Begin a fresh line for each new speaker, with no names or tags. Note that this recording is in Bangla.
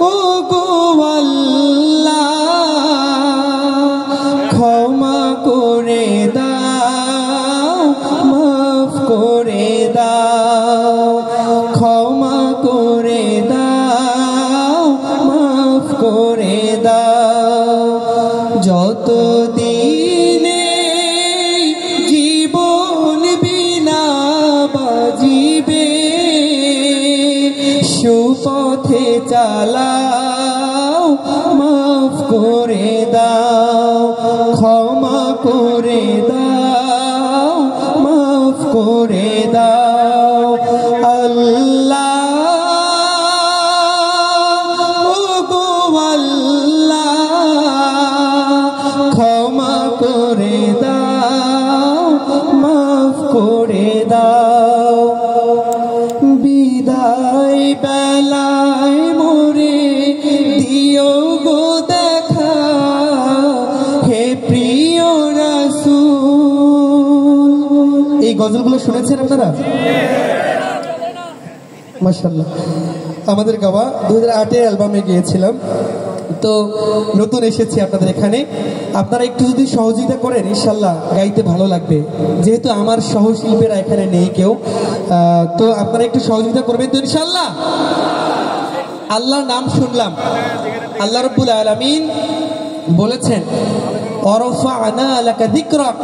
ও গো আল্লাহ ক্ষমা করে দাও, মাফ করে দাও, ক্ষমা করে দাও, মাফ করে দাও। যতদিনে জীবন বিনা বাজিবে সুপথে চালাও, মাফ করে দাও, ক্ষমা করে দাও, মাফ করে দাও। আল্লাহ ও গো আল্লাহ ক্ষমা করে দাও, মাফ করে দাও। বিদায় বেলায় মোরে দিও গো দেখা, হে প্রিয় রাসূল। এই গজলগুলো শুনেছেন আপনারা? মাশাআল্লাহ। আমাদের গাওয়া 2008 অ্যালবামে গিয়েছিলাম, তো নতুন এসেছি আপনাদের এখানে। আপনারা একটু যদি সহযোগিতা করেন ইনশাল্লাহ গাইতে ভালো লাগবে, যেহেতু আমার সহশিল্পীরা এখানে নেই কেউ, তো আপনারা একটু সহযোগিতা করবেন তো ইনশাল্লাহ। আল্লাহর নাম শুনলাম, আল্লাহ রাব্বুল আলামিন বলেছেন ওয়ারফা'না লাকা যিকরাক।